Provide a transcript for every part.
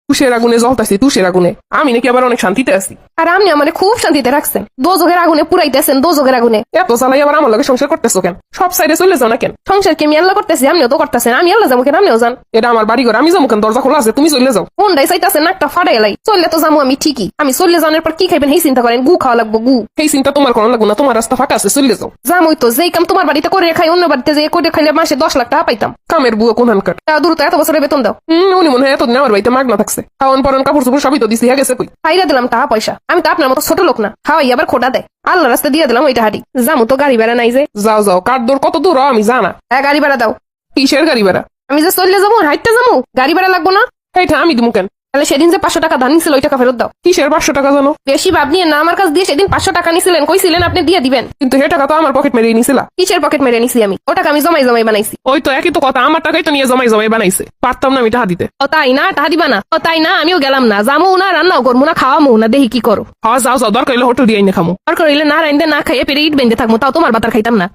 তুষের আগুনে জ্বলতাছি, তুষের আগুনে। আমি নাকি আবার অনেক শান্তিতে আছি। আর আপনি আমার খুব শান্তিতে রাখছেন, দোজখের আগুনে পুরাইতেছেন, দোজখের আগুনে। এত জ্বালাই আবার আমার লগে সংসার করতেছো কেন? সব সাইডে চলে যাও না কেন? সংসার কি আমি আল্লাহ করতেছি? আপনিও তো করতেছেন। আমি আল্লাহ যাবো কেন? আপনিও যান। এটা আমার বাড়ি ঘর, আমি যাবো কেন? দরজা খোলা আছে, তুমি চলে যাও। কোনটাই চাইতেছেন নাকটা ফাড়ে এলাই? চললে তো যাবো আমি ঠিকই। আমি চললে যাওয়ার পর কি খাইবেন সেই চিন্তা করেন। গু খাওয়া লাগবো, গু। এই চিন্তা তোমার করার লাগবো না, তোমার রাস্তা ফাঁকা আছে, চলে যাও। যামই তো, যেই কাম তোমার বাড়িতে করে খাই অন্য বাড়িতে যে করে খাইলে মাসে 10 লাখ টাকা পাইতাম। কামের বুয়া কোনখানকার? তা দ্রুত এত বছরের বেতন দাও। উনি মনে হয় এতদিন আমার বাড়িতে মাগনা থাকছে। খাওয়ান পরন কাপড় চোপড় সবই তো দিছি, হয়ে গেছে কই? খাইরা দিলাম টাকা পয়সা। আমি তো আপনার মতো ছোট লোক না, খাওয়াই আবার খোটা দেয়। আল্লাহ রাস্তা দিয়ে দিলাম ওইটা হাঁটি। যামু তো গাড়ি ভাড়া নাই যে। যাও যাও, কার দূর কত দূর আমি জানা। গাড়ি ভাড়া দাও। কিসের গাড়ি ভাড়া? আমি যে চললে যাবো, হাঁটতে যাবো, গাড়ি ভাড়া লাগবো না? এইটা আমি দিমু কেন? তাহলে সেদিন যে 500 টাকা ধান নিছিল ওই টাকা ফেরত দাও। কিসের 500 টাকা জানো? বেশি ভাব নিয়ে না, আমার কাছ দিয়ে সেদিন 500 টাকা নিছিলেন, কইছিলেন আপনি দিয়ে দিবেন। কিন্তু হে টাকা তো আমার পকেট মেরে নিছিলা। কিসের পকেট মেরে নিছি আমি? ও টাকা আমি জমাই জমাই বানাইছি। ওই তো একই তো কথা, আমার টাকাই তো নিয়ে জমাই জমাই বানাইছে। পারতাম না আমি টাকা দিতে। ও তাই না? টাকা দিবা না? ও তাই না? আমিও গেলাম না, যামো না, রান্নাও করবো না, খাওয়ামো না, দেখি কি করো। হ্যাঁ যাও যাও, দরকার হলে হোটেল দিয়ে এনে খামো। আর করিলে না রাইন্দে না খাইয়ে পেরে ইট বেঁধে থাকবো, তাও তোমার বাতার খাইতাম না।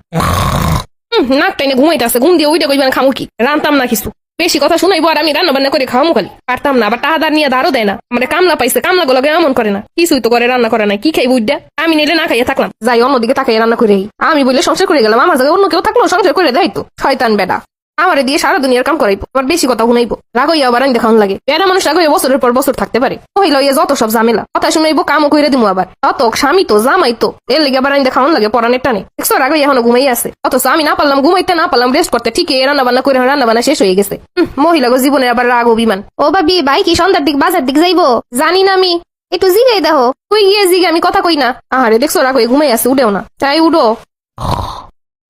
নাক টাইনে ঘুমাইতেছে, ঘুম দিয়ে ওইটা কইবেন খামো কি? রান্তাম না কিছু। বেশি কথা শুনাইবো আর আমি রান্না বান্না করে খাওয়ামো খালি। পারতাম না, আবার টাহাদার নিয়ে দাঁড়ও দেয় না। মানে কামলা পাইছে, কামলা গুলোকে এমন করে না, কিছুই তো করে রান্না করে নাই। কি খাইবো উইডা? আমি নিলে না খাইয়ে থাকলাম, যাই অন্যদিকে তাকাই রান্না করে। আমি বললে সংসার করে গেলাম, আমার জায়গায় অন্য কেউ থাকলো সংসার করে দেয় তো। শয়তান বেডা আমারে দিয়ে সারা দুনিয়ার কাম করাইবো, আবার বেশি কথা শুনাইবো। রাগইয়া আবার আমি দেখান লাগে। বেড়া মানুষ রাগইয়া বছরের পর বছর থাকতে পারে। কহিল ইয়ে যত সব ঝামেলা, কথা শুনাইবো, কামও কইরে দিমু আবার। অত স্বামী তো জামাই তো, এর লেগে আবার আমি দেখান লাগে পরানের টানে। দেখছো রাগইয়া এখনো ঘুমাই আছে। অথচ আমি না পারলাম ঘুমাইতে, না পারলাম রেস্ট করতে, ঠিকই রান্না বান্না করে রান্না বান্না শেষ হয়ে গেছে। মহিলাগো জীবনে আবার রাগ অভিমান। ও ভাবি, ভাই কি সন্ধ্যার দিক বাজার দিক যাইবো? জানি না আমি, একটু জিগাই দেখো। তুই গিয়ে জিগে, আমি কথা কই না। আহারে দেখছো রাগ হয়ে ঘুমাই আছে, উঠেও না। তাই উঠো।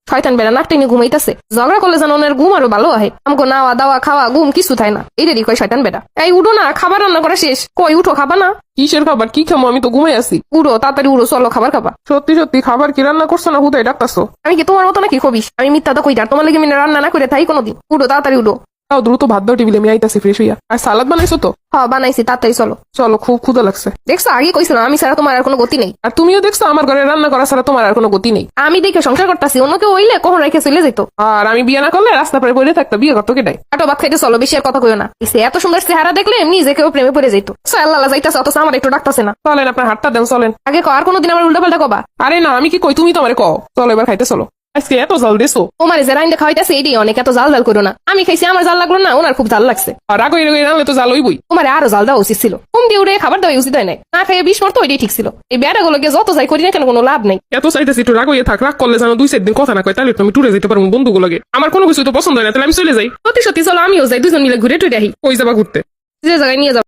শয়তান বেড়া নাক টেনে ঘুমাইতেছে। ঝগড়া করলে যেন ওনার ঘুম আরো ভালো হয়। আমাকে নাওয়া দাওয়া খাওয়া ঘুম কিছু থাই না। এটারই কয় শয়তান বেড়া। এই উঠো না, খাবার রান্না করা শেষ। কই উঠো, খাবা না? কিসের খাবার? কি খামো? আমি তো ঘুমাই আছি। উঠো তাড়াতাড়ি, উঠো, চলো খাবার খাবা। সত্যি সত্যি খাবার কি রান্না করছো না হুদাই ডাকতাছো? আমি কি তোমার মতো নাকি খবিস? আমি মিথ্যা তো কইটার, তোমার লেগে মিনে রান্না না করে থাই কোনোদিন। উঠো তাড়াতাড়ি উঠো। তাও দ্রুত ভাত দাও টেবিলে, আমি আইতাছি ফ্রেশ হইয়া। আর সালাদ বানাইছো তো? হ্যাঁ বানাইছি, তাড়াতাড়ি চলো। চলো, খুব ক্ষুধা লাগছে। দেখছো আগে কইছিলাম আমি ছাড়া তোমার আর কোনো গতি নেই। আর তুমিও দেখছো আমার ঘরে রান্না করা ছাড়া তোমার আর কোনো গতি নেই। আমি দেখে সংসার করতেছি, অন্য কেউ হইলে কখন রেখে চলে যেত। আর আমি বিয়ে না করলে রাস্তা পরে পড়ে থাকতো, বিয়ে করতো কেটাই? আটো ভাত খাইতে চলো, বেশি আর কথা কইও না। এত সুন্দর চেহারা দেখলে এমনি যে কেউ প্রেমে পড়ে যেত। আল্লাহ যাইতাছে, অথচ আমার একটু ডাকতাছে না। চলেন, আপনার হাতটা দেন, চলেন। আগে আর কোনোদিন আমার উল্টা পাল্টা কবা? আরে না, আমি কি কই, তুমি তো আমারে কও। চলো এবার খাইতে চলো। আজকে এত জাল দেছো। তোমার যে রাইন্দা খাওয়াইতেছে এটাই অনেক, এত জাল জাল করো না। আমি খাইছি, আমার জাল লাগলো না, ওনার খুব জাল লাগছে। আর রাগ হয়ে রান্নালে তো জাল হইবই। তোমার আরো জাল দেওয়া উচিত ছিল। ঘুম দিয়ে উঠে খাবার দেওয়া উচিত হয় নাই। না খাইয়ে 20 মরতো ওইটাই ঠিক ছিল। এই বেড়া গুলোকে যত যাই করি না কেন কোনো লাভ নেই। এত চাইতেছি একটু রাগ হইয়া থাক। রাগ করলে যেন 2-4 দিন কথা না কয়, তাহলে আমি টুরে যেতে পারবো বন্ধুগুলোকে। আমার কোনো কিছু তো পছন্দ হয় না, তাহলে আমি চলে যাই। সত্যি সত্যি চলো, আমিও যাই, দুজন মিলে ঘুরে টুরে আহি। ওই যাবা ঘুরতে? যে জায়গায় নিয়ে যাবো।